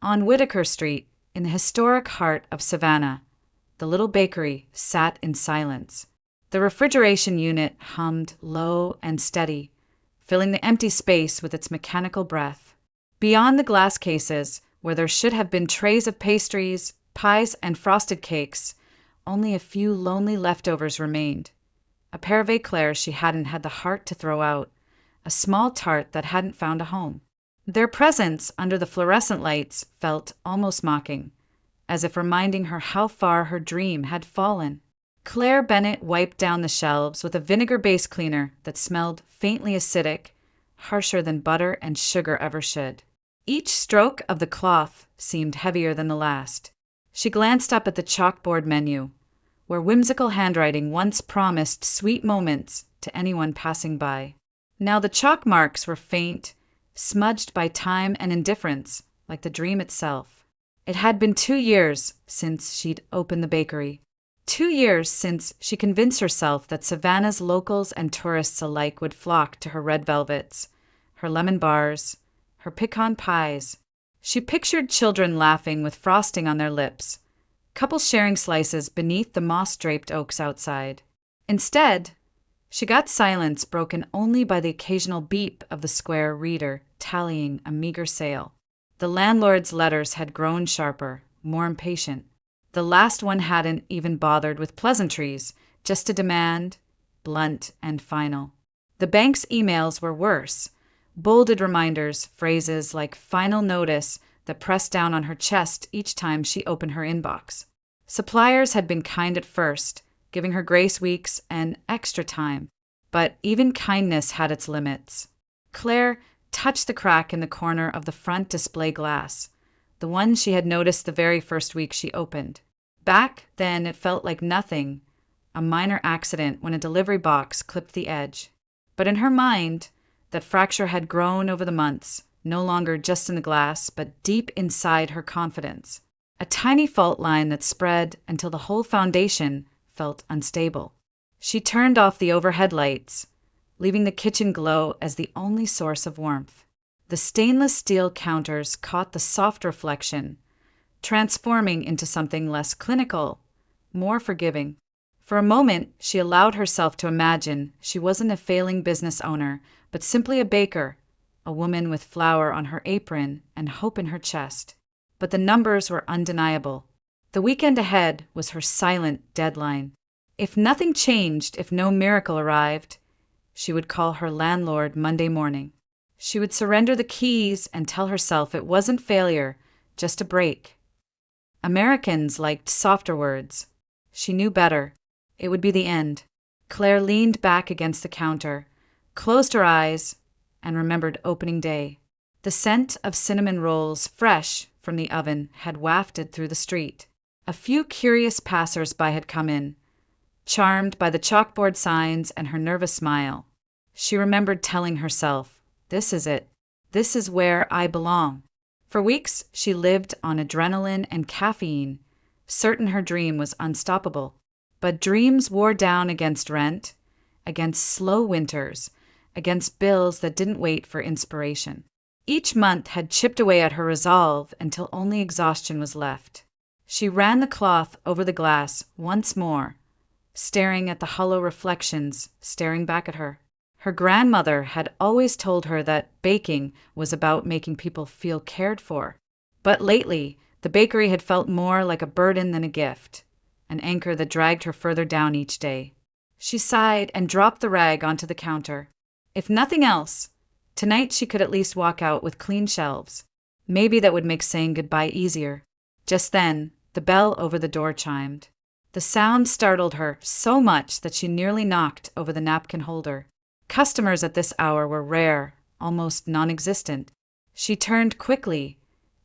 On Whitaker Street, in the historic heart of Savannah, the little bakery sat in silence. The refrigeration unit hummed low and steady, filling the empty space with its mechanical breath. Beyond the glass cases, where there should have been trays of pastries, pies, and frosted cakes, only a few lonely leftovers remained. A pair of eclairs she hadn't had the heart to throw out, a small tart that hadn't found a home. Their presence under the fluorescent lights felt almost mocking, as if reminding her how far her dream had fallen. Claire Bennett wiped down the shelves with a vinegar-based cleaner that smelled faintly acidic, harsher than butter and sugar ever should. Each stroke of the cloth seemed heavier than the last. She glanced up at the chalkboard menu, where whimsical handwriting once promised sweet moments to anyone passing by. Now the chalk marks were faint, smudged by time and indifference, like the dream itself. It had been 2 years since she'd opened the bakery. 2 years since she convinced herself that Savannah's locals and tourists alike would flock to her red velvets, her lemon bars, her pecan pies. She pictured children laughing with frosting on their lips, couples sharing slices beneath the moss-draped oaks outside. Instead, she got silence broken only by the occasional beep of the square reader tallying a meager sale. The landlord's letters had grown sharper, more impatient. The last one hadn't even bothered with pleasantries, just a demand, blunt and final. The bank's emails were worse, bolded reminders, phrases like final notice that pressed down on her chest each time she opened her inbox. Suppliers had been kind at first, giving her grace weeks and extra time, but even kindness had its limits. Claire touched the crack in the corner of the front display glass, the one she had noticed the very first week she opened. Back then, it felt like nothing, a minor accident when a delivery box clipped the edge. But in her mind, that fracture had grown over the months, no longer just in the glass, but deep inside her confidence. A tiny fault line that spread until the whole foundation felt unstable. She turned off the overhead lights, leaving the kitchen glow as the only source of warmth. The stainless steel counters caught the soft reflection, transforming into something less clinical, more forgiving. For a moment, she allowed herself to imagine she wasn't a failing business owner, but simply a baker, a woman with flour on her apron and hope in her chest. But the numbers were undeniable. The weekend ahead was her silent deadline. If nothing changed, if no miracle arrived, she would call her landlord Monday morning. She would surrender the keys and tell herself it wasn't failure, just a break. Americans liked softer words. She knew better. It would be the end. Claire leaned back against the counter, closed her eyes, and remembered opening day. The scent of cinnamon rolls, fresh from the oven, had wafted through the street. A few curious passers-by had come in, charmed by the chalkboard signs and her nervous smile. She remembered telling herself, "This is it. This is where I belong." For weeks, she lived on adrenaline and caffeine, certain her dream was unstoppable. But dreams wore down against rent, against slow winters, against bills that didn't wait for inspiration. Each month had chipped away at her resolve until only exhaustion was left. She ran the cloth over the glass once more, staring at the hollow reflections staring back at her. Her grandmother had always told her that baking was about making people feel cared for. But lately, the bakery had felt more like a burden than a gift, an anchor that dragged her further down each day. She sighed and dropped the rag onto the counter. If nothing else, tonight she could at least walk out with clean shelves. Maybe that would make saying goodbye easier. Just then, the bell over the door chimed. The sound startled her so much that she nearly knocked over the napkin holder. Customers at this hour were rare, almost non-existent. She turned quickly,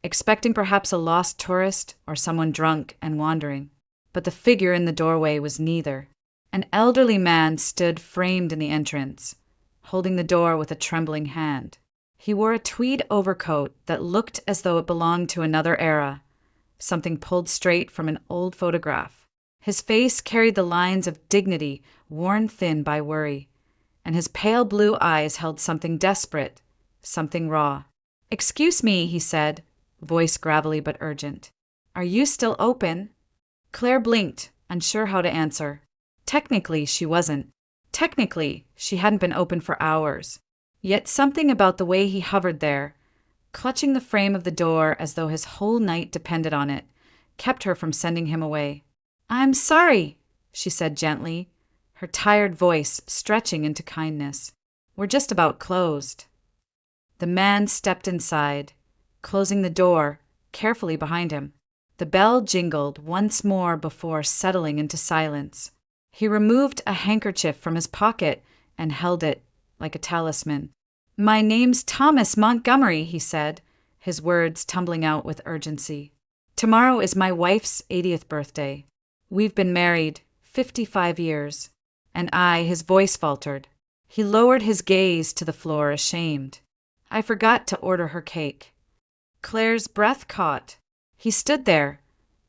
expecting perhaps a lost tourist or someone drunk and wandering. But the figure in the doorway was neither. An elderly man stood framed in the entrance, holding the door with a trembling hand. He wore a tweed overcoat that looked as though it belonged to another era, something pulled straight from an old photograph. His face carried the lines of dignity worn thin by worry, and his pale blue eyes held something desperate, something raw. "Excuse me," he said, voice gravelly but urgent. Are you still open? Claire blinked, unsure how to answer. Technically, she wasn't. Technically, she hadn't been open for hours. Yet something about the way he hovered there, clutching the frame of the door as though his whole night depended on it, kept her from sending him away. I'm sorry, she said gently, her tired voice stretching into kindness. We're just about closed. The man stepped inside, closing the door carefully behind him. The bell jingled once more before settling into silence. He removed a handkerchief from his pocket and held it like a talisman. My name's Thomas Montgomery, he said, his words tumbling out with urgency. Tomorrow is my wife's 80th birthday. We've been married 55 years. And his voice faltered. He lowered his gaze to the floor, ashamed. I forgot to order her cake. Claire's breath caught. He stood there,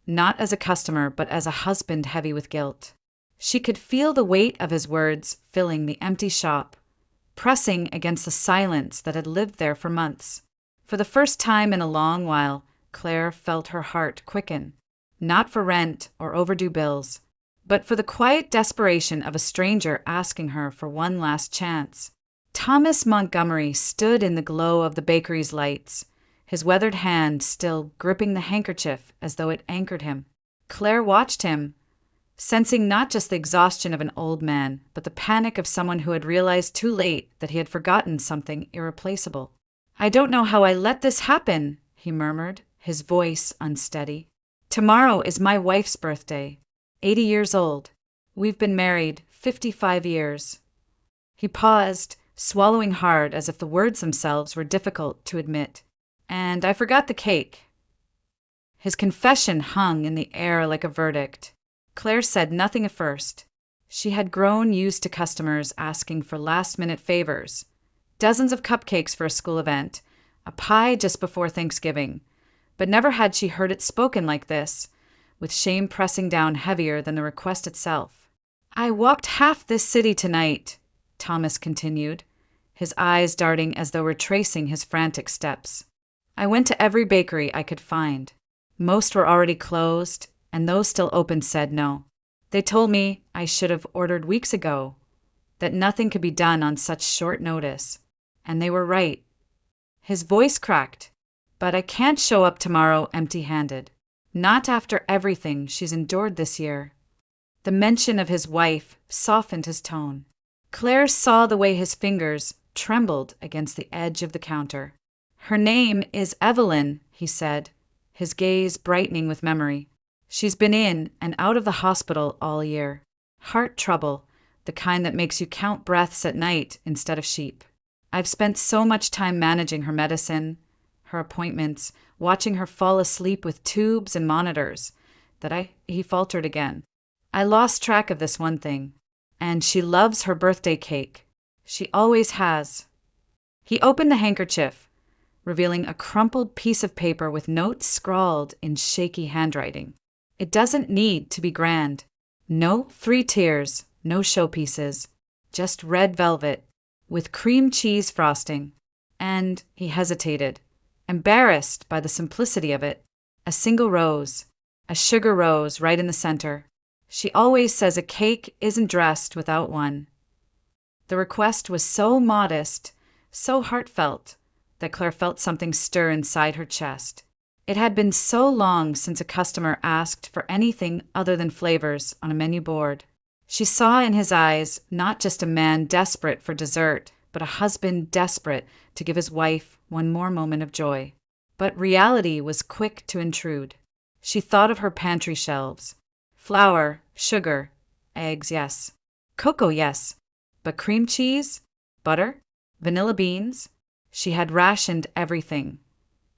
not as a customer, but as a husband heavy with guilt. She could feel the weight of his words filling the empty shop, pressing against the silence that had lived there for months. For the first time in a long while, Claire felt her heart quicken, not for rent or overdue bills, but for the quiet desperation of a stranger asking her for one last chance. Thomas Montgomery stood in the glow of the bakery's lights, his weathered hand still gripping the handkerchief as though it anchored him. Claire watched him, sensing not just the exhaustion of an old man, but the panic of someone who had realized too late that he had forgotten something irreplaceable. I don't know how I let this happen, he murmured, his voice unsteady. Tomorrow is my wife's birthday, 80 years old. We've been married 55 years. He paused, swallowing hard as if the words themselves were difficult to admit. And I forgot the cake. His confession hung in the air like a verdict. Claire said nothing at first. She had grown used to customers asking for last-minute favors. Dozens of cupcakes for a school event, a pie just before Thanksgiving. But never had she heard it spoken like this, with shame pressing down heavier than the request itself. I walked half this city tonight, Thomas continued, his eyes darting as though retracing his frantic steps. I went to every bakery I could find. Most were already closed, and those still open said no. They told me I should have ordered weeks ago, that nothing could be done on such short notice. And they were right. His voice cracked. But I can't show up tomorrow empty-handed. Not after everything she's endured this year. The mention of his wife softened his tone. Claire saw the way his fingers trembled against the edge of the counter. Her name is Evelyn, he said, his gaze brightening with memory. She's been in and out of the hospital all year. Heart trouble, the kind that makes you count breaths at night instead of sheep. I've spent so much time managing her medicine, her appointments, watching her fall asleep with tubes and monitors, he faltered again. I lost track of this one thing. And she loves her birthday cake. She always has. He opened the handkerchief, revealing a crumpled piece of paper with notes scrawled in shaky handwriting. It doesn't need to be grand. No 3 tiers, no showpieces, just red velvet with cream cheese frosting. And he hesitated, embarrassed by the simplicity of it. A single rose, a sugar rose right in the center. She always says a cake isn't dressed without one. The request was so modest, so heartfelt, that Claire felt something stir inside her chest. It had been so long since a customer asked for anything other than flavors on a menu board. She saw in his eyes not just a man desperate for dessert, but a husband desperate to give his wife one more moment of joy. But reality was quick to intrude. She thought of her pantry shelves. Flour, sugar, eggs, yes. Cocoa, yes. But cream cheese, butter, vanilla beans? She had rationed everything,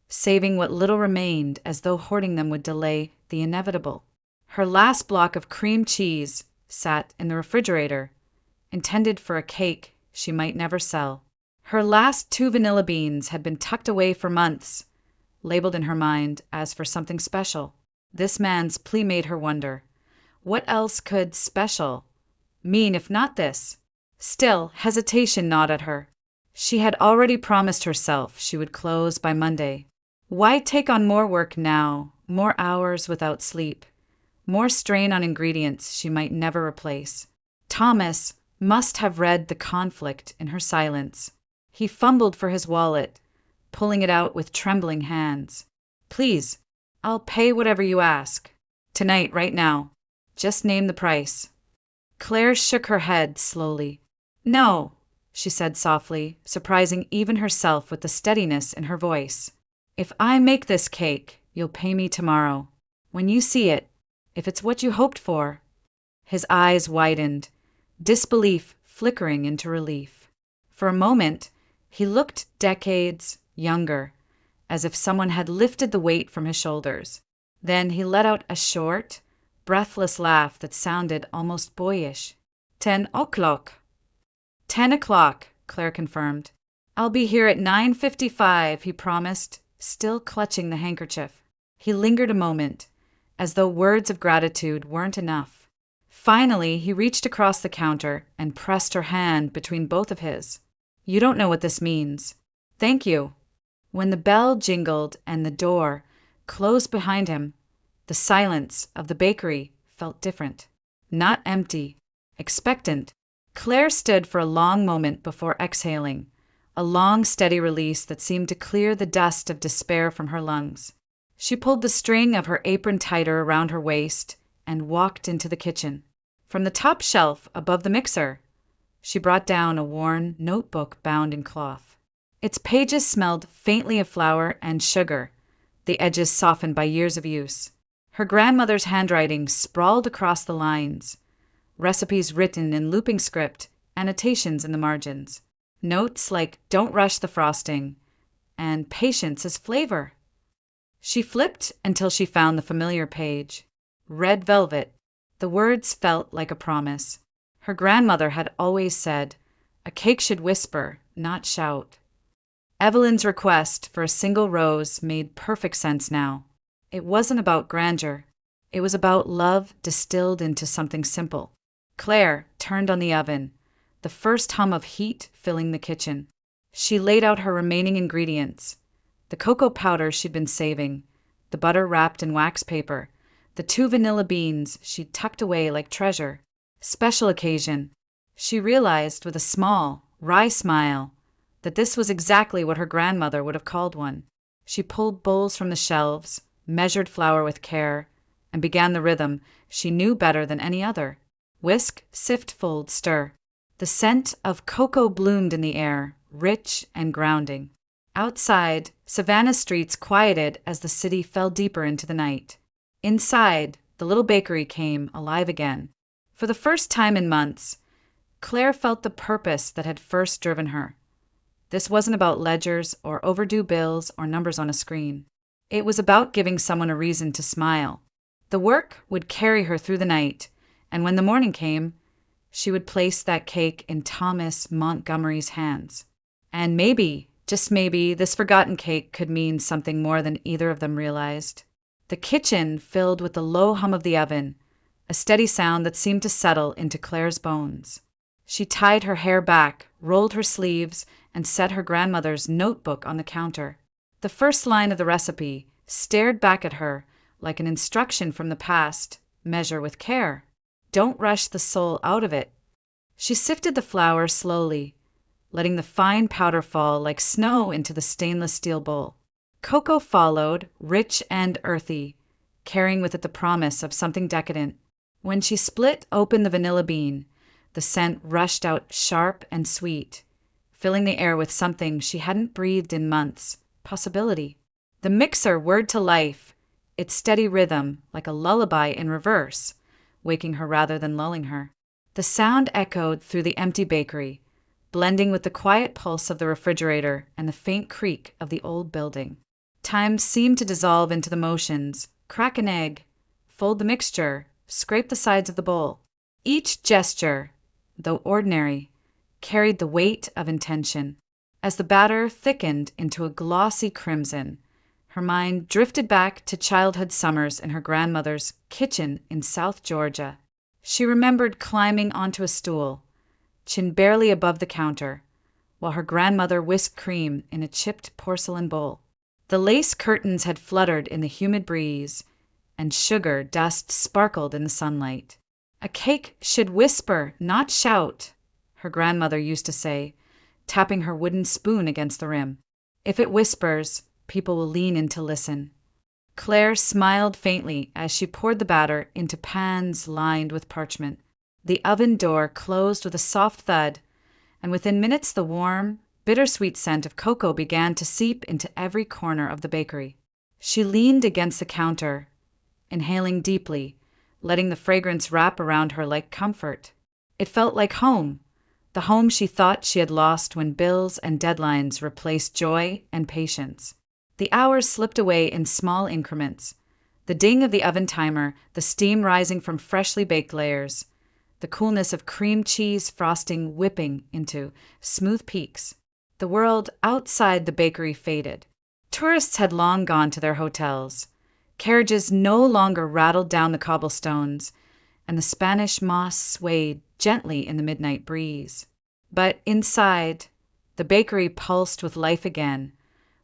saving what little remained as though hoarding them would delay the inevitable. Her last block of cream cheese sat in the refrigerator, intended for a cake she might never sell. Her last 2 vanilla beans had been tucked away for months, labeled in her mind as for something special. This man's plea made her wonder. What else could special mean if not this? Still, hesitation gnawed at her. She had already promised herself she would close by Monday. Why take on more work now, more hours without sleep, more strain on ingredients she might never replace? Thomas must have read the conflict in her silence. He fumbled for his wallet, pulling it out with trembling hands. Please, I'll pay whatever you ask. Tonight, right now. Just name the price. Claire shook her head slowly. No, she said softly, surprising even herself with the steadiness in her voice. If I make this cake, you'll pay me tomorrow. When you see it, if it's what you hoped for. His eyes widened, disbelief flickering into relief. For a moment, he looked decades younger, as if someone had lifted the weight from his shoulders. Then he let out a short, breathless laugh that sounded almost boyish. 10 o'clock. 10 o'clock, Claire confirmed. I'll be here at 9:55, he promised, still clutching the handkerchief. He lingered a moment, as though words of gratitude weren't enough. Finally, he reached across the counter and pressed her hand between both of his. You don't know what this means. Thank you. When the bell jingled and the door closed behind him, the silence of the bakery felt different. Not empty, expectant. Claire stood for a long moment before exhaling, a long, steady release that seemed to clear the dust of despair from her lungs. She pulled the string of her apron tighter around her waist and walked into the kitchen. From the top shelf above the mixer, she brought down a worn notebook bound in cloth. Its pages smelled faintly of flour and sugar, the edges softened by years of use. Her grandmother's handwriting sprawled across the lines, recipes written in looping script, annotations in the margins. Notes like "Don't rush the frosting" and "Patience is flavor." She flipped until she found the familiar page. Red velvet. The words felt like a promise. Her grandmother had always said, "A cake should whisper, not shout." Evelyn's request for a single rose made perfect sense now. It wasn't about grandeur. It was about love distilled into something simple. Claire turned on the oven, the first hum of heat filling the kitchen. She laid out her remaining ingredients: the cocoa powder she'd been saving, the butter wrapped in wax paper, the 2 vanilla beans she'd tucked away like treasure. Special occasion. She realized with a small, wry smile that this was exactly what her grandmother would have called one. She pulled bowls from the shelves, measured flour with care, and began the rhythm she knew better than any other. Whisk, sift, fold, stir. The scent of cocoa bloomed in the air, rich and grounding. Outside, Savannah's streets quieted as the city fell deeper into the night. Inside, the little bakery came alive again. For the first time in months, Claire felt the purpose that had first driven her. This wasn't about ledgers or overdue bills or numbers on a screen. It was about giving someone a reason to smile. The work would carry her through the night, and when the morning came, she would place that cake in Thomas Montgomery's hands. And maybe, just maybe, this forgotten cake could mean something more than either of them realized. The kitchen filled with the low hum of the oven, a steady sound that seemed to settle into Claire's bones. She tied her hair back, rolled her sleeves, and set her grandmother's notebook on the counter. The first line of the recipe stared back at her like an instruction from the past: measure with care. Don't rush the soul out of it. She sifted the flour slowly, letting the fine powder fall like snow into the stainless steel bowl. Cocoa followed, rich and earthy, carrying with it the promise of something decadent. When she split open the vanilla bean, the scent rushed out sharp and sweet, filling the air with something she hadn't breathed in months: possibility. The mixer whirred to life, its steady rhythm like a lullaby in reverse, waking her rather than lulling her. The sound echoed through the empty bakery, blending with the quiet pulse of the refrigerator and the faint creak of the old building. Time seemed to dissolve into the motions: crack an egg, fold the mixture, scrape the sides of the bowl. Each gesture, though ordinary, carried the weight of intention. As the batter thickened into a glossy crimson, her mind drifted back to childhood summers in her grandmother's kitchen in South Georgia. She remembered climbing onto a stool, chin barely above the counter, while her grandmother whisked cream in a chipped porcelain bowl. The lace curtains had fluttered in the humid breeze, and sugar dust sparkled in the sunlight. "A cake should whisper, not shout," her grandmother used to say, tapping her wooden spoon against the rim. "If it whispers, people will lean in to listen." Claire smiled faintly as she poured the batter into pans lined with parchment. The oven door closed with a soft thud, and within minutes the warm, bittersweet scent of cocoa began to seep into every corner of the bakery. She leaned against the counter, inhaling deeply, letting the fragrance wrap around her like comfort. It felt like home, the home she thought she had lost when bills and deadlines replaced joy and patience. The hours slipped away in small increments. The ding of the oven timer, the steam rising from freshly baked layers, the coolness of cream cheese frosting whipping into smooth peaks. The world outside the bakery faded. Tourists had long gone to their hotels. Carriages no longer rattled down the cobblestones, and the Spanish moss swayed gently in the midnight breeze. But inside, the bakery pulsed with life again,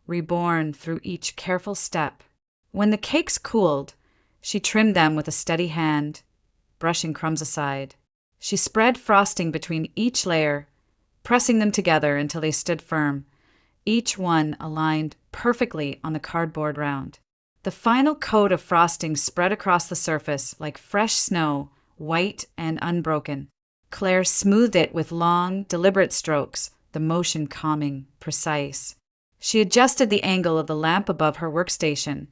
reborn through each careful step. When the cakes cooled, she trimmed them with a steady hand, brushing crumbs aside. She spread frosting between each layer, pressing them together until they stood firm, each one aligned perfectly on the cardboard round. The final coat of frosting spread across the surface like fresh snow, white and unbroken. Claire smoothed it with long, deliberate strokes, the motion calming, precise. She adjusted the angle of the lamp above her workstation,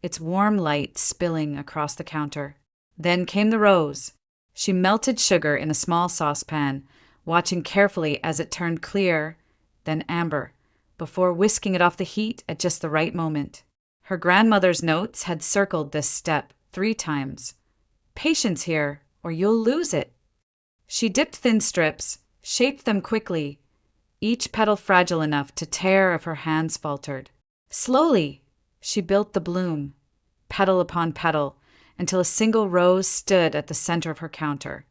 its warm light spilling across the counter. Then came the rose. She melted sugar in a small saucepan, watching carefully as it turned clear, then amber, before whisking it off the heat at just the right moment. Her grandmother's notes had circled this step 3 times. "Patience here, or you'll lose it." She dipped thin strips, shaped them quickly, each petal fragile enough to tear if her hands faltered. Slowly, she built the bloom, petal upon petal, until a single rose stood at the center of her counter.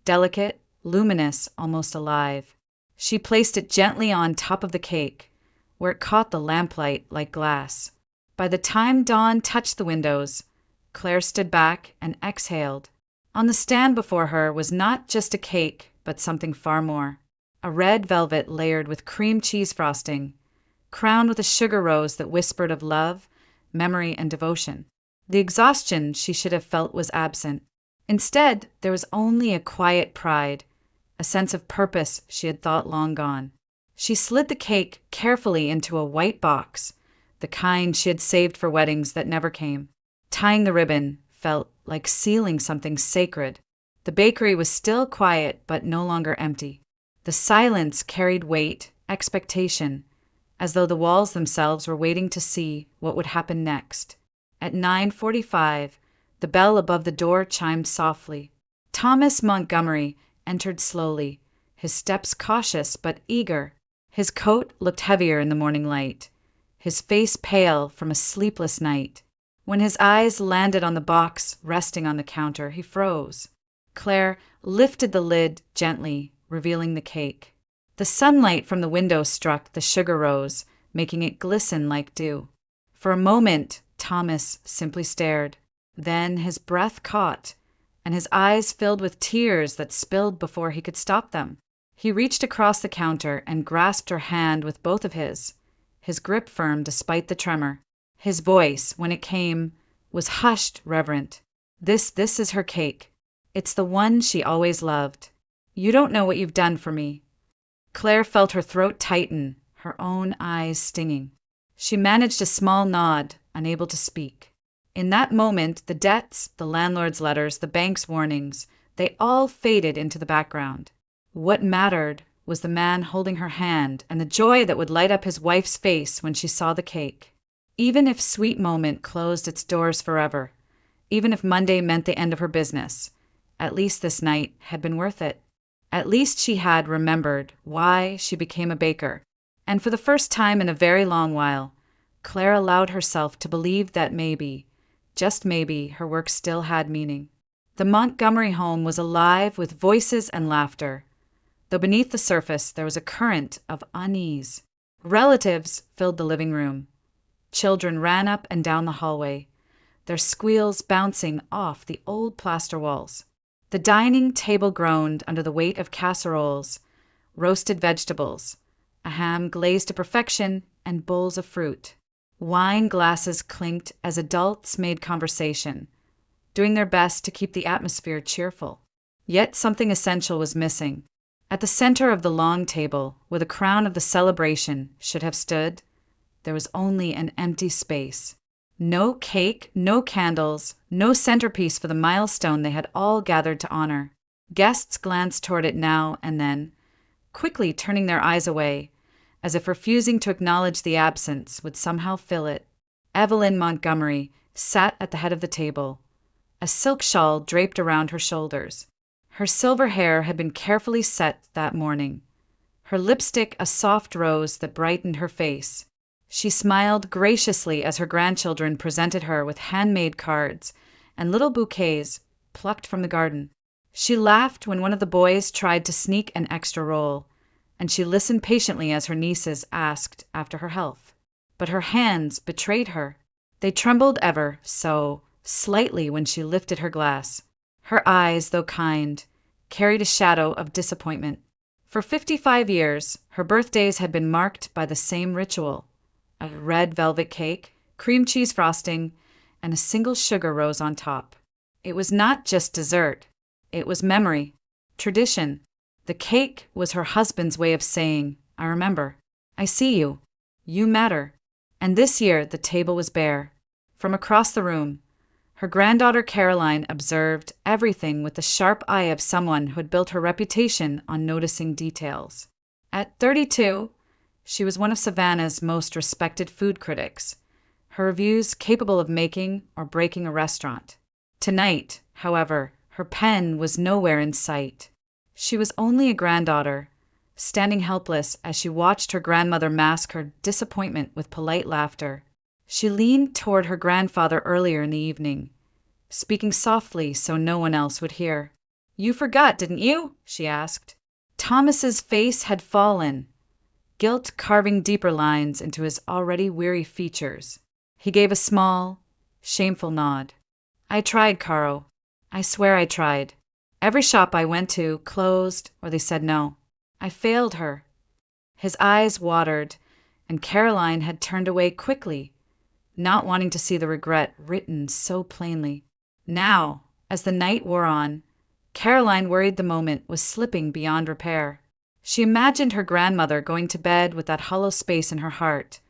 Delicate, luminous, almost alive. She placed it gently on top of the cake, where it caught the lamplight like glass. By the time dawn touched the windows, Claire stood back and exhaled. On the stand before her was not just a cake, but something far more. A red velvet layered with cream cheese frosting, crowned with a sugar rose that whispered of love, memory, and devotion. The exhaustion she should have felt was absent. Instead, there was only a quiet pride, a sense of purpose she had thought long gone. She slid the cake carefully into a white box, the kind she had saved for weddings that never came. Tying the ribbon felt like sealing something sacred. The bakery was still quiet, but no longer empty. The silence carried weight, expectation, as though the walls themselves were waiting to see what would happen next. At 9:45, the bell above the door chimed softly. Thomas Montgomery entered slowly, his steps cautious but eager. His coat looked heavier in the morning light, his face pale from a sleepless night. When his eyes landed on the box resting on the counter, he froze. Claire lifted the lid gently, revealing the cake. The sunlight from the window struck the sugar rose, making it glisten like dew. For a moment, Thomas simply stared. Then his breath caught, and his eyes filled with tears that spilled before he could stop them. He reached across the counter and grasped her hand with both of his grip firm despite the tremor. His voice, when it came, was hushed, reverent. This is her cake. It's the one she always loved. You don't know what you've done for me." Claire felt her throat tighten, her own eyes stinging. She managed a small nod, unable to speak. In that moment, the debts, the landlord's letters, the bank's warnings, they all faded into the background. What mattered was the man holding her hand and the joy that would light up his wife's face when she saw the cake. Even if Sweet Moment closed its doors forever, even if Monday meant the end of her business, at least this night had been worth it. At least she had remembered why she became a baker. And for the first time in a very long while, Claire allowed herself to believe that maybe, just maybe, her work still had meaning. The Montgomery home was alive with voices and laughter, though beneath the surface there was a current of unease. Relatives filled the living room. Children ran up and down the hallway, their squeals bouncing off the old plaster walls. The dining table groaned under the weight of casseroles, roasted vegetables, a ham glazed to perfection, and bowls of fruit. Wine glasses clinked as adults made conversation, doing their best to keep the atmosphere cheerful. Yet something essential was missing. At the center of the long table, where the crown of the celebration should have stood, there was only an empty space. No cake, no candles, no centerpiece for the milestone they had all gathered to honor. Guests glanced toward it now and then, quickly turning their eyes away, as if refusing to acknowledge the absence would somehow fill it. Evelyn Montgomery sat at the head of the table, a silk shawl draped around her shoulders. Her silver hair had been carefully set that morning, her lipstick a soft rose that brightened her face. She smiled graciously as her grandchildren presented her with handmade cards and little bouquets plucked from the garden. She laughed when one of the boys tried to sneak an extra roll, and she listened patiently as her nieces asked after her health. But her hands betrayed her. They trembled ever so slightly when she lifted her glass. Her eyes, though kind, carried a shadow of disappointment. For 55 years, her birthdays had been marked by the same ritual: a red velvet cake, cream cheese frosting, and a single sugar rose on top. It was not just dessert. It was memory, tradition. The cake was her husband's way of saying, "I remember. I see you. You matter." And this year the table was bare. From across the room, her granddaughter Caroline observed everything with the sharp eye of someone who had built her reputation on noticing details. At 32, she was one of Savannah's most respected food critics, her reviews capable of making or breaking a restaurant. Tonight, however, her pen was nowhere in sight. She was only a granddaughter, standing helpless as she watched her grandmother mask her disappointment with polite laughter. She leaned toward her grandfather earlier in the evening, speaking softly so no one else would hear. "You forgot, didn't you?" she asked. Thomas's face had fallen, guilt carving deeper lines into his already weary features. He gave a small, shameful nod. "I tried, Caro. I swear I tried. Every shop I went to closed or they said no. I failed her." His eyes watered, and Caroline had turned away quickly, not wanting to see the regret written so plainly. Now, as the night wore on, Caroline worried the moment was slipping beyond repair. She imagined her grandmother going to bed with that hollow space in her heart,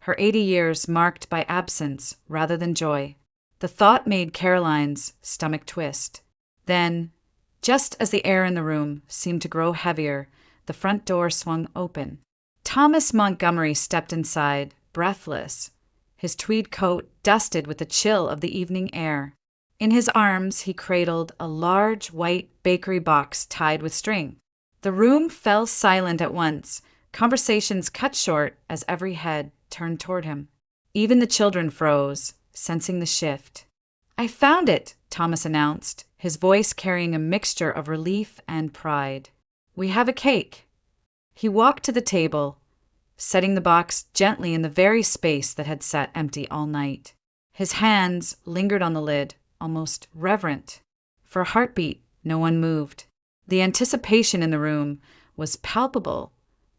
her 80 years marked by absence rather than joy. The thought made Caroline's stomach twist. Then, just as the air in the room seemed to grow heavier, the front door swung open. Thomas Montgomery stepped inside, breathless, his tweed coat dusted with the chill of the evening air. In his arms, he cradled a large white bakery box tied with string. The room fell silent at once, conversations cut short as every head turned toward him. Even the children froze, sensing the shift. "I found it," Thomas announced, his voice carrying a mixture of relief and pride. "We have a cake." He walked to the table, setting the box gently in the very space that had sat empty all night. His hands lingered on the lid, almost reverent. For a heartbeat, no one moved. The anticipation in the room was palpable,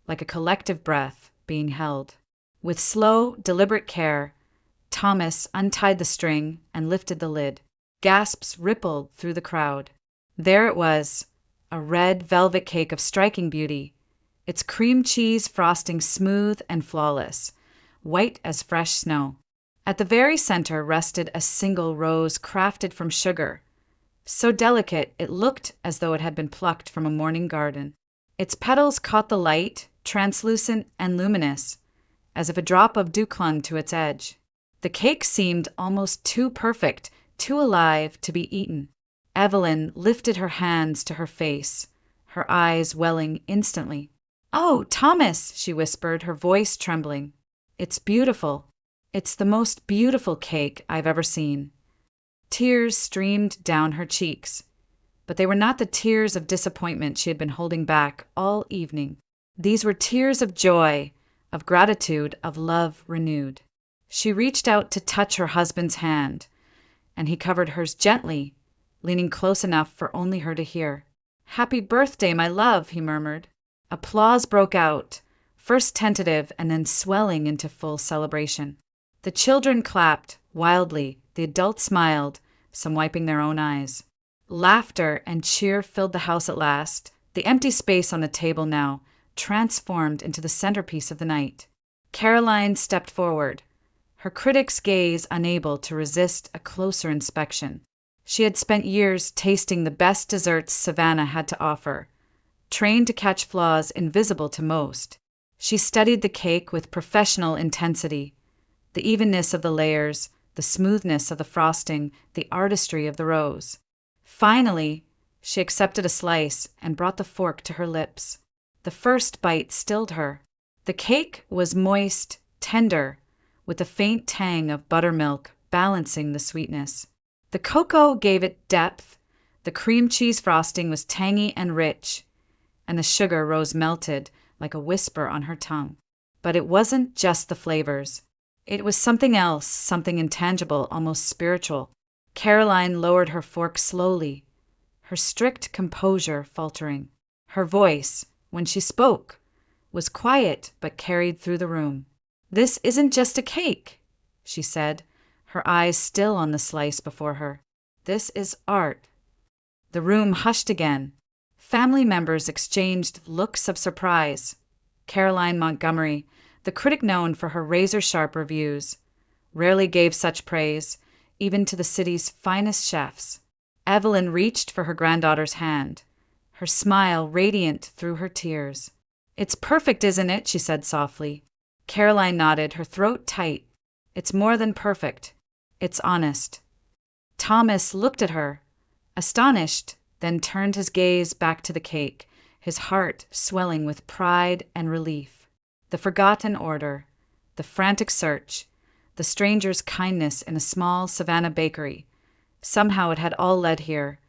like a collective breath being held. With slow, deliberate care, Thomas untied the string and lifted the lid. Gasps rippled through the crowd. There it was, a red velvet cake of striking beauty, its cream cheese frosting smooth and flawless, white as fresh snow. At the very center rested a single rose crafted from sugar, so delicate it looked as though it had been plucked from a morning garden. Its petals caught the light, translucent and luminous, as if a drop of dew clung to its edge. The cake seemed almost too perfect, too alive to be eaten. Evelyn lifted her hands to her face, her eyes welling instantly. "Oh, Thomas," she whispered, her voice trembling. "It's beautiful. It's the most beautiful cake I've ever seen." Tears streamed down her cheeks, but they were not the tears of disappointment she had been holding back all evening. These were tears of joy, of gratitude, of love renewed. She reached out to touch her husband's hand, and he covered hers gently, leaning close enough for only her to hear. "Happy birthday, my love," he murmured. Applause broke out, first tentative and then swelling into full celebration. The children clapped, wildly, the adults smiled, some wiping their own eyes. Laughter and cheer filled the house at last, the empty space on the table now transformed into the centerpiece of the night. Caroline stepped forward, her critic's gaze unable to resist a closer inspection. She had spent years tasting the best desserts Savannah had to offer, trained to catch flaws invisible to most. She studied the cake with professional intensity, the evenness of the layers, the smoothness of the frosting, the artistry of the rose. Finally, she accepted a slice and brought the fork to her lips. The first bite stilled her. The cake was moist, tender, with a faint tang of buttermilk balancing the sweetness. The cocoa gave it depth, the cream cheese frosting was tangy and rich, and the sugar rose melted like a whisper on her tongue. But it wasn't just the flavors. It was something else, something intangible, almost spiritual. Caroline lowered her fork slowly, her strict composure faltering. Her voice, when she spoke, was quiet but carried through the room. "This isn't just a cake," she said, her eyes still on the slice before her. "This is art." The room hushed again. Family members exchanged looks of surprise. Caroline Montgomery, the critic known for her razor-sharp reviews, rarely gave such praise, even to the city's finest chefs. Evelyn reached for her granddaughter's hand, her smile radiant through her tears. "It's perfect, isn't it?" she said softly. Caroline nodded, her throat tight. "It's more than perfect. It's honest." Thomas looked at her, astonished, then turned his gaze back to the cake, his heart swelling with pride and relief. The forgotten order, the frantic search, the stranger's kindness in a small Savannah bakery. Somehow it had all led here,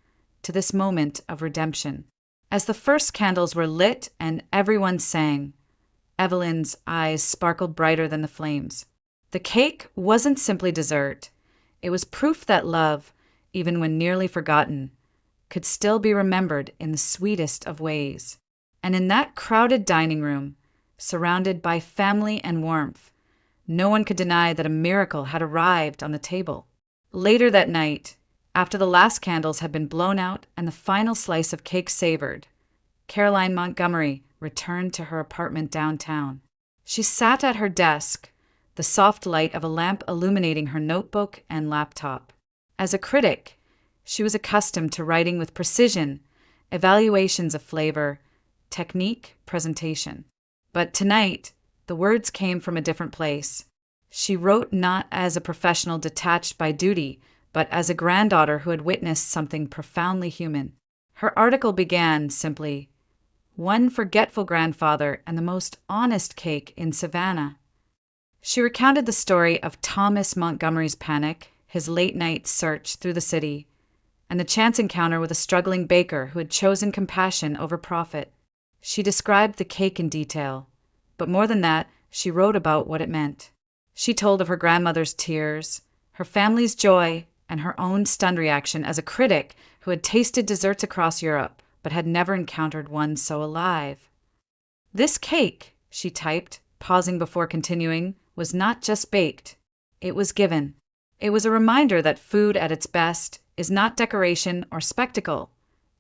to this moment of redemption. As the first candles were lit and everyone sang, Evelyn's eyes sparkled brighter than the flames. The cake wasn't simply dessert. It was proof that love, even when nearly forgotten, could still be remembered in the sweetest of ways. And in that crowded dining room, surrounded by family and warmth, no one could deny that a miracle had arrived on the table. Later that night, after the last candles had been blown out and the final slice of cake savored, Caroline Montgomery returned to her apartment downtown. She sat at her desk, the soft light of a lamp illuminating her notebook and laptop. As a critic, she was accustomed to writing with precision, evaluations of flavor, technique, presentation. But tonight, the words came from a different place. She wrote not as a professional detached by duty, but as a granddaughter who had witnessed something profoundly human. Her article began simply, "One forgetful grandfather and the most honest cake in Savannah." She recounted the story of Thomas Montgomery's panic, his late-night search through the city, and the chance encounter with a struggling baker who had chosen compassion over profit. She described the cake in detail, but more than that, she wrote about what it meant. She told of her grandmother's tears, her family's joy, and her own stunned reaction as a critic who had tasted desserts across Europe, but had never encountered one so alive. "This cake," she typed, pausing before continuing, "was not just baked. It was given." It was a reminder that food at its best is not decoration or spectacle.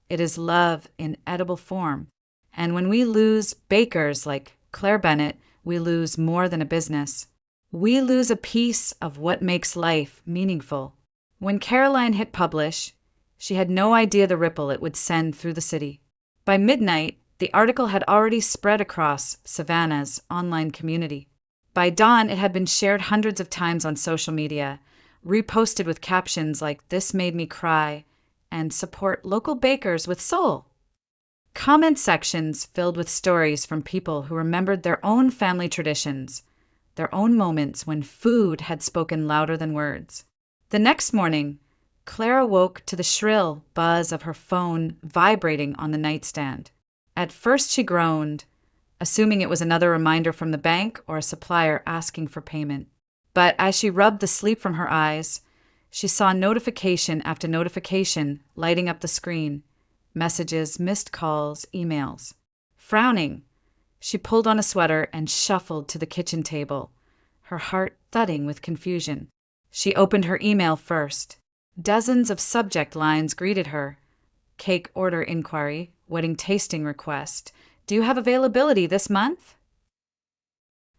It is love in edible form. And when we lose bakers like Claire Bennett, we lose more than a business. We lose a piece of what makes life meaningful. When Caroline hit publish, she had no idea the ripple it would send through the city. By midnight, the article had already spread across Savannah's online community. By dawn, it had been shared hundreds of times on social media, reposted with captions like "This made me cry" and "Support local bakers with soul." Comment sections filled with stories from people who remembered their own family traditions, their own moments when food had spoken louder than words. The next morning, Claire awoke to the shrill buzz of her phone vibrating on the nightstand. At first she groaned, assuming it was another reminder from the bank or a supplier asking for payment. But as she rubbed the sleep from her eyes, she saw notification after notification lighting up the screen. Messages, missed calls, emails. Frowning, she pulled on a sweater and shuffled to the kitchen table, her heart thudding with confusion. She opened her email first. Dozens of subject lines greeted her. Cake order inquiry, wedding tasting request. Do you have availability this month?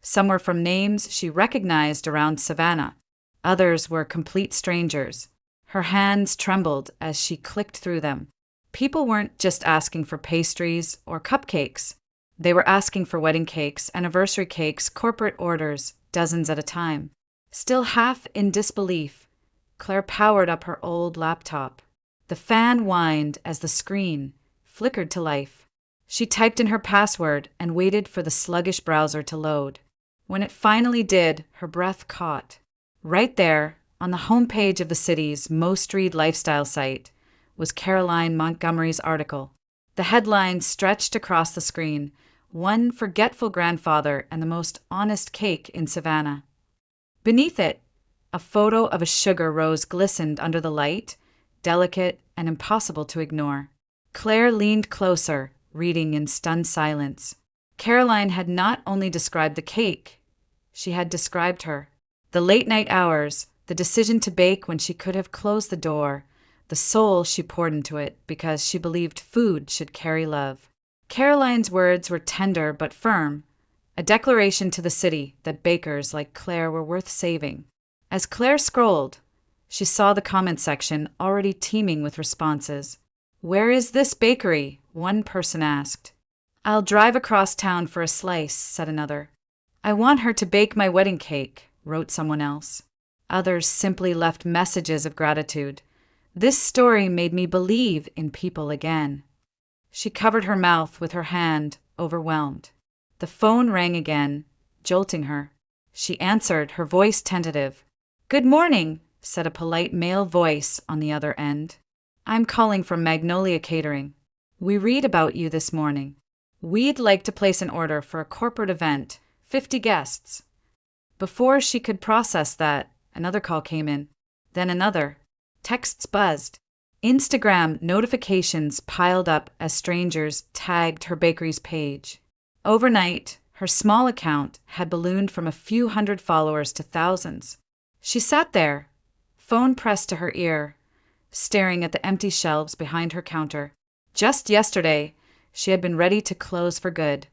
Some were from names she recognized around Savannah. Others were complete strangers. Her hands trembled as she clicked through them. People weren't just asking for pastries or cupcakes. They were asking for wedding cakes, anniversary cakes, corporate orders, dozens at a time. Still half in disbelief, Claire powered up her old laptop. The fan whined as the screen flickered to life. She typed in her password and waited for the sluggish browser to load. When it finally did, her breath caught. Right there, on the homepage of the city's most read lifestyle site, was Caroline Montgomery's article. The headline stretched across the screen, "One forgetful grandfather and the most honest cake in Savannah." Beneath it, a photo of a sugar rose glistened under the light, delicate and impossible to ignore. Claire leaned closer, reading in stunned silence. Caroline had not only described the cake, she had described her. The late-night hours, the decision to bake when she could have closed the door, the soul she poured into it because she believed food should carry love. Caroline's words were tender but firm, a declaration to the city that bakers like Claire were worth saving. As Claire scrolled, she saw the comment section already teeming with responses. "Where is this bakery?" one person asked. "I'll drive across town for a slice," said another. "I want her to bake my wedding cake," wrote someone else. Others simply left messages of gratitude. "This story made me believe in people again." She covered her mouth with her hand, overwhelmed. The phone rang again, jolting her. She answered, her voice tentative. "Good morning," said a polite male voice on the other end. "I'm calling from Magnolia Catering. We read about you this morning. We'd like to place an order for a corporate event, 50 guests." Before she could process that, another call came in, then another. Texts buzzed. Instagram notifications piled up as strangers tagged her bakery's page. Overnight, her small account had ballooned from a few hundred followers to thousands. She sat there, phone pressed to her ear, staring at the empty shelves behind her counter. Just yesterday, she had been ready to close for good,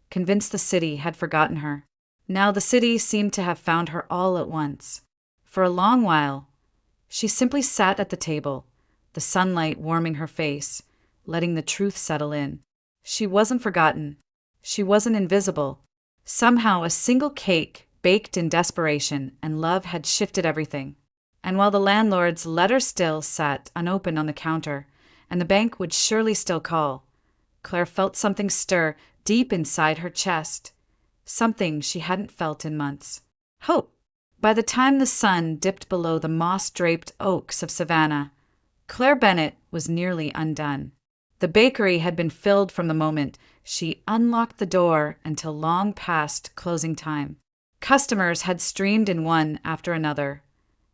convinced the city had forgotten her. Now the city seemed to have found her all at once. For a long while, she simply sat at the table, the sunlight warming her face, letting the truth settle in. She wasn't forgotten. She wasn't invisible. Somehow a single cake, baked in desperation, and love had shifted everything. And while the landlord's letter still sat unopened on the counter, and the bank would surely still call, Claire felt something stir deep inside her chest, something she hadn't felt in months. Hope. By the time the sun dipped below the moss-draped oaks of Savannah, Claire Bennett was nearly undone. The bakery had been filled from the moment she unlocked the door until long past closing time. Customers had streamed in one after another,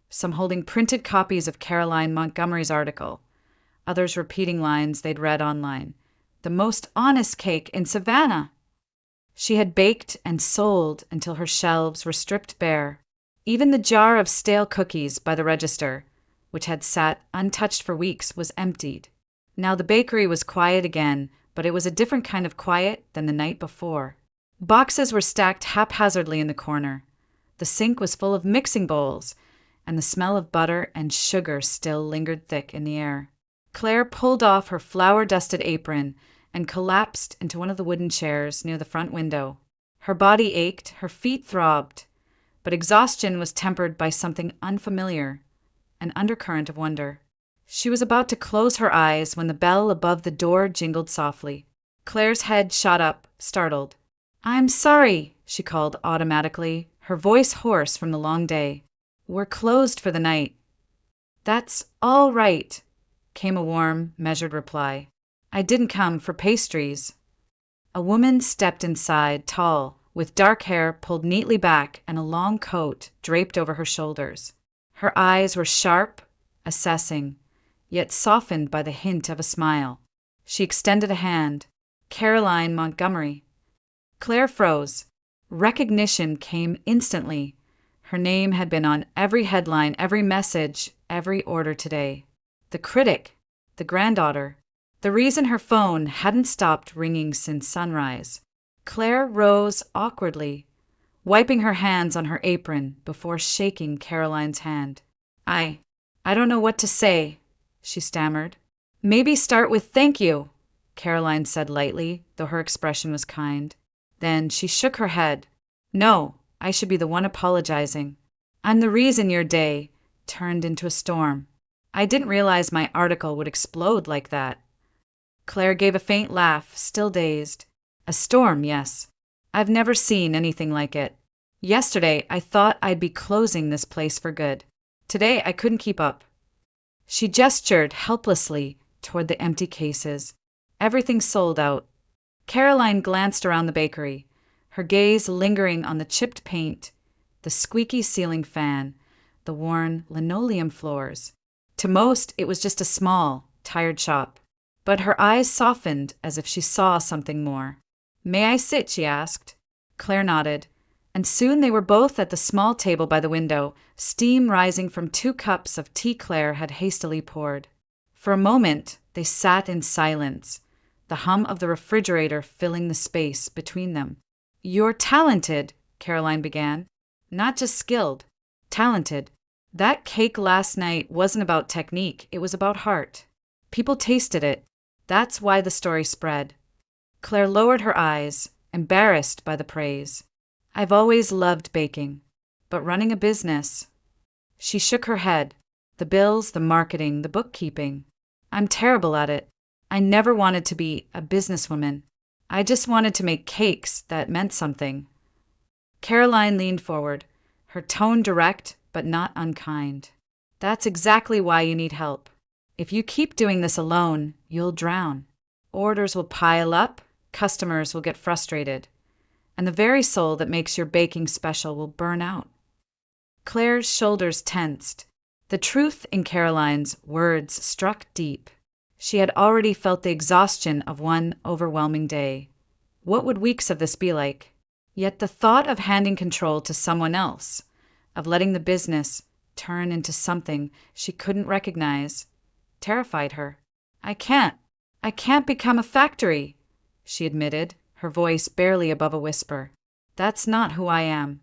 some holding printed copies of Caroline Montgomery's article, others repeating lines they'd read online. "The most honest cake in Savannah." She had baked and sold until her shelves were stripped bare. Even the jar of stale cookies by the register, which had sat untouched for weeks, was emptied. Now the bakery was quiet again, but it was a different kind of quiet than the night before. Boxes were stacked haphazardly in the corner. The sink was full of mixing bowls, and the smell of butter and sugar still lingered thick in the air. Claire pulled off her flour-dusted apron and collapsed into one of the wooden chairs near the front window. Her body ached, her feet throbbed, but exhaustion was tempered by something unfamiliar, an undercurrent of wonder. She was about to close her eyes when the bell above the door jingled softly. Claire's head shot up, startled. "I'm sorry," she called automatically, her voice hoarse from the long day. "We're closed for the night." "That's all right," came a warm, measured reply. "I didn't come for pastries." A woman stepped inside, tall, with dark hair pulled neatly back and a long coat draped over her shoulders. Her eyes were sharp, assessing, yet softened by the hint of a smile. She extended a hand. Caroline Montgomery. Claire froze. Recognition came instantly. Her name had been on every headline, every message, every order today. The critic, the granddaughter, the reason her phone hadn't stopped ringing since sunrise. Claire rose awkwardly, wiping her hands on her apron before shaking Caroline's hand. I don't know what to say, she stammered. Maybe start with thank you, Caroline said lightly, though her expression was kind. Then she shook her head. No, I should be the one apologizing. I'm the reason your day turned into a storm. I didn't realize my article would explode like that. Claire gave a faint laugh, still dazed. A storm, yes. I've never seen anything like it. Yesterday, I thought I'd be closing this place for good. Today, I couldn't keep up. She gestured helplessly toward the empty cases. Everything sold out. Caroline glanced around the bakery, her gaze lingering on the chipped paint, the squeaky ceiling fan, the worn linoleum floors. To most, it was just a small, tired shop. But her eyes softened as if she saw something more. May I sit? She asked. Claire nodded, and soon they were both at the small table by the window, steam rising from 2 cups of tea Claire had hastily poured. For a moment, they sat in silence, the hum of the refrigerator filling the space between them. You're talented, Caroline began. Not just skilled, talented. That cake last night wasn't about technique, it was about heart. People tasted it. That's why the story spread. Claire lowered her eyes, embarrassed by the praise. I've always loved baking, but running a business. She shook her head. The bills, the marketing, the bookkeeping. I'm terrible at it. I never wanted to be a businesswoman. I just wanted to make cakes that meant something. Caroline leaned forward, her tone direct but not unkind. That's exactly why you need help. If you keep doing this alone, you'll drown. Orders will pile up, customers will get frustrated, and the very soul that makes your baking special will burn out. Claire's shoulders tensed. The truth in Caroline's words struck deep. She had already felt the exhaustion of one overwhelming day. What would weeks of this be like? Yet the thought of handing control to someone else, of letting the business turn into something she couldn't recognize, terrified her. I can't become a factory, she admitted, her voice barely above a whisper. That's not who I am.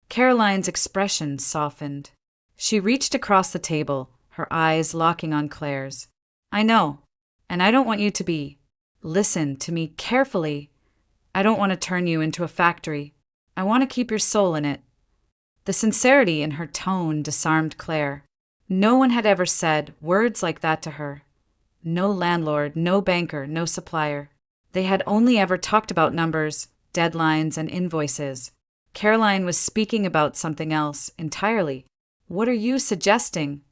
Caroline's expression softened. She reached across the table, her eyes locking on Claire's. I know, and I don't want you to be. Listen to me carefully. I don't want to turn you into a factory. I want to keep your soul in it. The sincerity in her tone disarmed Claire. No one had ever said words like that to her. No landlord, no banker, no supplier. They had only ever talked about numbers, deadlines, and invoices. Caroline was speaking about something else entirely. What are you suggesting?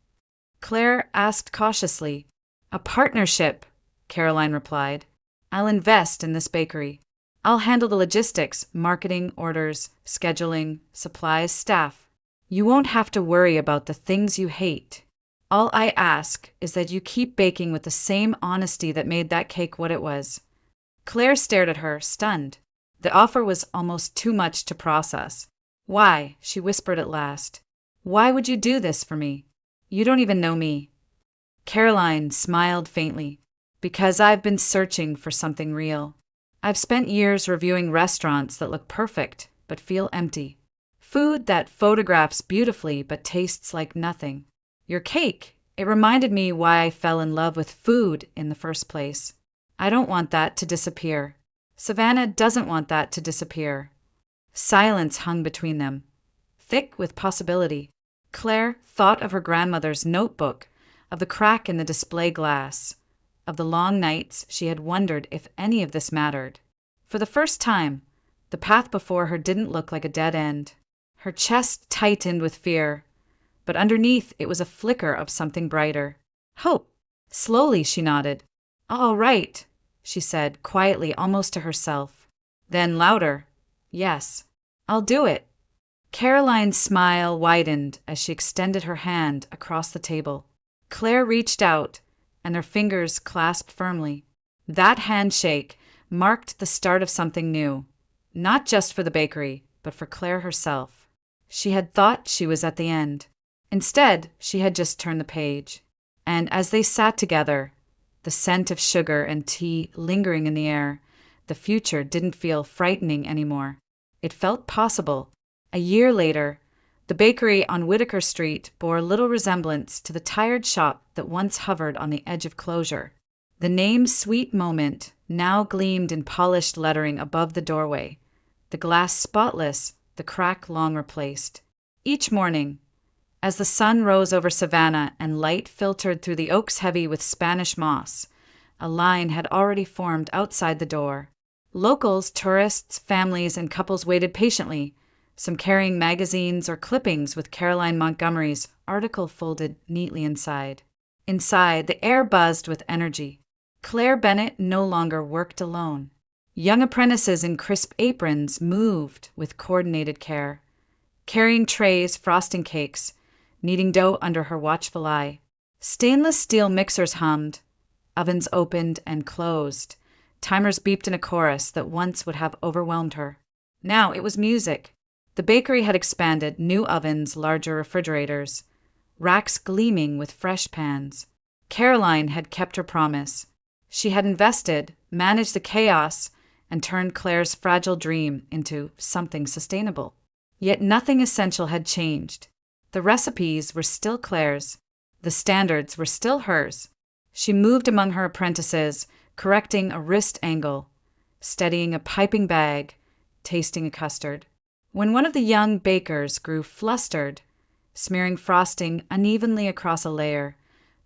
Claire asked cautiously. A partnership, Caroline replied. I'll invest in this bakery. I'll handle the logistics, marketing, orders, scheduling, supplies, staff. You won't have to worry about the things you hate. All I ask is that you keep baking with the same honesty that made that cake what it was. Claire stared at her, stunned. The offer was almost too much to process. Why? She whispered at last. Why would you do this for me? You don't even know me. Caroline smiled faintly. Because I've been searching for something real. I've spent years reviewing restaurants that look perfect but feel empty. Food that photographs beautifully but tastes like nothing. Your cake, it reminded me why I fell in love with food in the first place. I don't want that to disappear. Savannah doesn't want that to disappear. Silence hung between them, thick with possibility. Claire thought of her grandmother's notebook, of the crack in the display glass, of the long nights she had wondered if any of this mattered. For the first time, the path before her didn't look like a dead end. Her chest tightened with fear, but underneath it was a flicker of something brighter. Hope. Slowly she nodded. All right, she said, quietly, almost to herself. Then louder. Yes, I'll do it. Caroline's smile widened as she extended her hand across the table. Claire reached out, and their fingers clasped firmly. That handshake marked the start of something new, not just for the bakery, but for Claire herself. She had thought she was at the end. Instead, she had just turned the page. And as they sat together, the scent of sugar and tea lingering in the air, the future didn't feel frightening anymore. It felt possible. A year later, the bakery on Whitaker Street bore little resemblance to the tired shop that once hovered on the edge of closure. The name Sweet Moment now gleamed in polished lettering above the doorway, the glass spotless, the crack long replaced. Each morning, as the sun rose over Savannah and light filtered through the oaks heavy with Spanish moss, a line had already formed outside the door. Locals, tourists, families, and couples waited patiently, some carrying magazines or clippings with Caroline Montgomery's article folded neatly inside. Inside, the air buzzed with energy. Claire Bennett no longer worked alone. Young apprentices in crisp aprons moved with coordinated care, carrying trays, frosting cakes, kneading dough under her watchful eye. Stainless steel mixers hummed, ovens opened and closed, timers beeped in a chorus that once would have overwhelmed her. Now it was music. The bakery had expanded, new ovens, larger refrigerators, racks gleaming with fresh pans. Caroline had kept her promise. She had invested, managed the chaos, and turned Claire's fragile dream into something sustainable. Yet nothing essential had changed. The recipes were still Claire's. The standards were still hers. She moved among her apprentices, correcting a wrist angle, steadying a piping bag, tasting a custard. When one of the young bakers grew flustered, smearing frosting unevenly across a layer,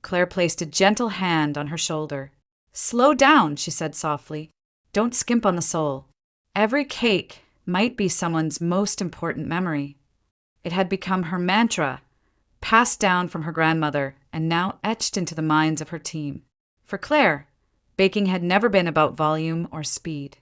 Claire placed a gentle hand on her shoulder. "Slow down," she said softly. "Don't skimp on the soul." Every cake might be someone's most important memory. It had become her mantra, passed down from her grandmother and now etched into the minds of her team. For Claire, baking had never been about volume or speed.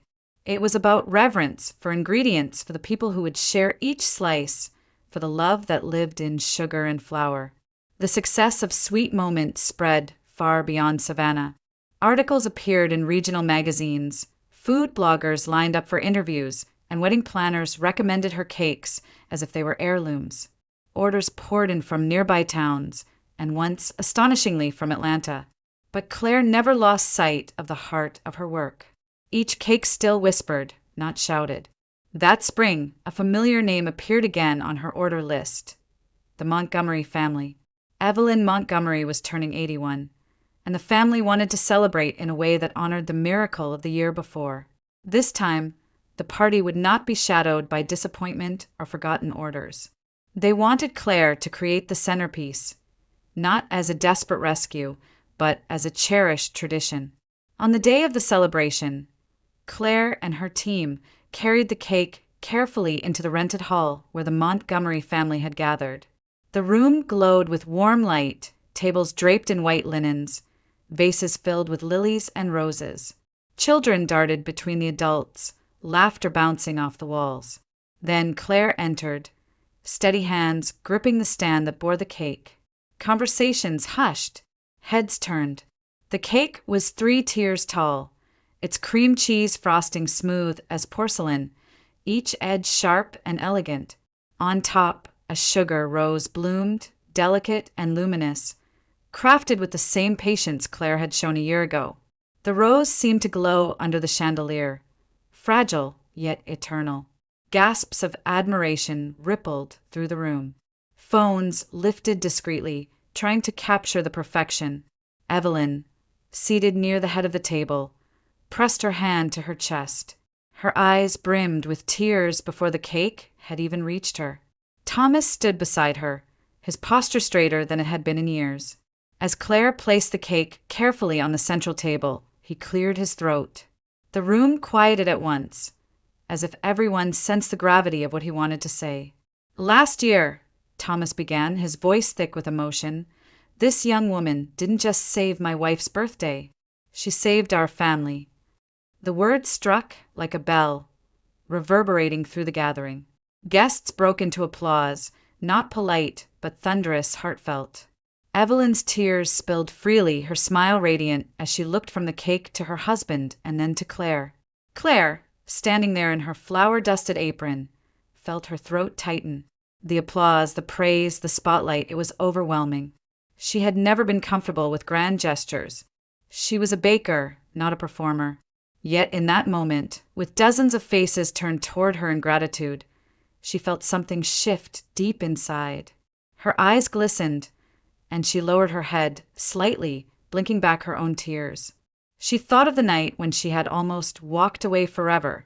It was about reverence for ingredients, for the people who would share each slice, for the love that lived in sugar and flour. The success of Sweet Moment spread far beyond Savannah. Articles appeared in regional magazines, food bloggers lined up for interviews, and wedding planners recommended her cakes as if they were heirlooms. Orders poured in from nearby towns, and once, astonishingly, from Atlanta. But Claire never lost sight of the heart of her work. Each cake still whispered, not shouted. That spring, a familiar name appeared again on her order list. The Montgomery family. Evelyn Montgomery was turning 81, and the family wanted to celebrate in a way that honored the miracle of the year before. This time, the party would not be shadowed by disappointment or forgotten orders. They wanted Claire to create the centerpiece, not as a desperate rescue, but as a cherished tradition. On the day of the celebration, Claire and her team carried the cake carefully into the rented hall where the Montgomery family had gathered. The room glowed with warm light, tables draped in white linens, vases filled with lilies and roses. Children darted between the adults, laughter bouncing off the walls. Then Claire entered, steady hands gripping the stand that bore the cake. Conversations hushed, heads turned. The cake was 3 tiers tall, its cream cheese frosting smooth as porcelain, each edge sharp and elegant. On top, a sugar rose bloomed, delicate and luminous, crafted with the same patience Claire had shown a year ago. The rose seemed to glow under the chandelier, fragile yet eternal. Gasps of admiration rippled through the room. Phones lifted discreetly, trying to capture the perfection. Evelyn, seated near the head of the table, pressed her hand to her chest. Her eyes brimmed with tears before the cake had even reached her. Thomas stood beside her, his posture straighter than it had been in years. As Claire placed the cake carefully on the central table, he cleared his throat. The room quieted at once, as if everyone sensed the gravity of what he wanted to say. "Last year," Thomas began, his voice thick with emotion, "this young woman didn't just save my wife's birthday. She saved our family." The word struck like a bell, reverberating through the gathering. Guests broke into applause, not polite, but thunderous, heartfelt. Evelyn's tears spilled freely, her smile radiant, as she looked from the cake to her husband and then to Claire. Claire, standing there in her flour-dusted apron, felt her throat tighten. The applause, the praise, the spotlight, it was overwhelming. She had never been comfortable with grand gestures. She was a baker, not a performer. Yet in that moment, with dozens of faces turned toward her in gratitude, she felt something shift deep inside. Her eyes glistened, and she lowered her head slightly, blinking back her own tears. She thought of the night when she had almost walked away forever,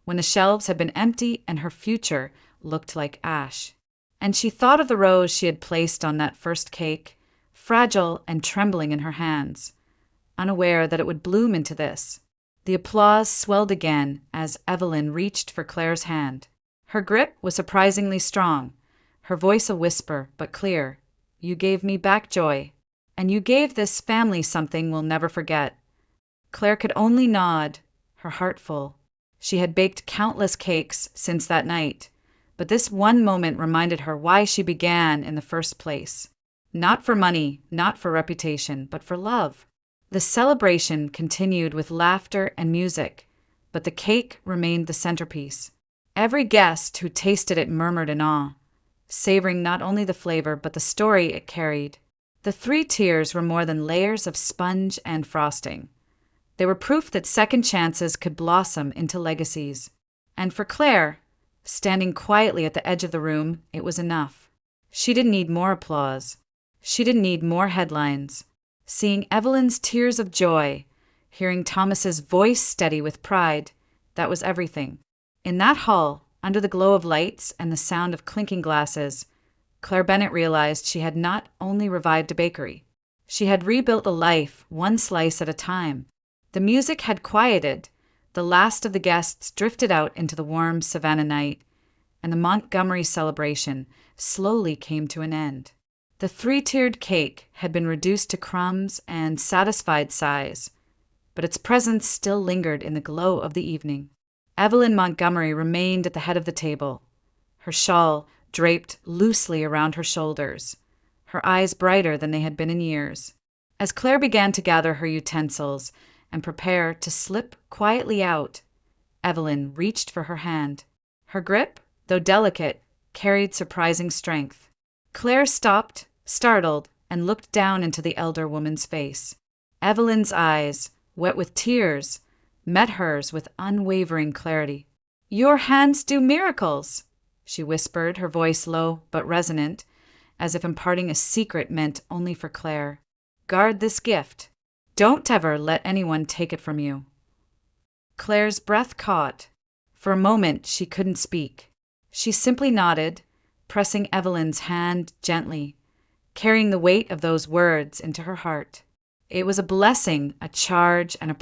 when the shelves had been empty and her future looked like ash. And she thought of the rose she had placed on that first cake, fragile and trembling in her hands, unaware that it would bloom into this. The applause swelled again as Evelyn reached for Claire's hand. Her grip was surprisingly strong, her voice a whisper, but clear. You gave me back joy, and you gave this family something we'll never forget. Claire could only nod, her heart full. She had baked countless cakes since that night, but this one moment reminded her why she began in the first place. Not for money, not for reputation, but for love. The celebration continued with laughter and music, but the cake remained the centerpiece. Every guest who tasted it murmured in awe, savoring not only the flavor but the story it carried. The 3 tiers were more than layers of sponge and frosting. They were proof that second chances could blossom into legacies. And for Claire, standing quietly at the edge of the room, it was enough. She didn't need more applause. She didn't need more headlines. Seeing Evelyn's tears of joy, hearing Thomas's voice steady with pride, that was everything. In that hall, under the glow of lights and the sound of clinking glasses, Claire Bennett realized she had not only revived a bakery. She had rebuilt a life, one slice at a time. The music had quieted, the last of the guests drifted out into the warm Savannah night, and the Montgomery celebration slowly came to an end. The 3-tiered cake had been reduced to crumbs and satisfied sighs, but its presence still lingered in the glow of the evening. Evelyn Montgomery remained at the head of the table, her shawl draped loosely around her shoulders, her eyes brighter than they had been in years. As Claire began to gather her utensils and prepare to slip quietly out, Evelyn reached for her hand. Her grip, though delicate, carried surprising strength. Claire stopped, startled, and looked down into the elder woman's face. Evelyn's eyes, wet with tears, met hers with unwavering clarity. "Your hands do miracles," she whispered, her voice low but resonant, as if imparting a secret meant only for Claire. "Guard this gift. Don't ever let anyone take it from you." Claire's breath caught. For a moment, she couldn't speak. She simply nodded, pressing Evelyn's hand gently, carrying the weight of those words into her heart. It was a blessing, a charge, and a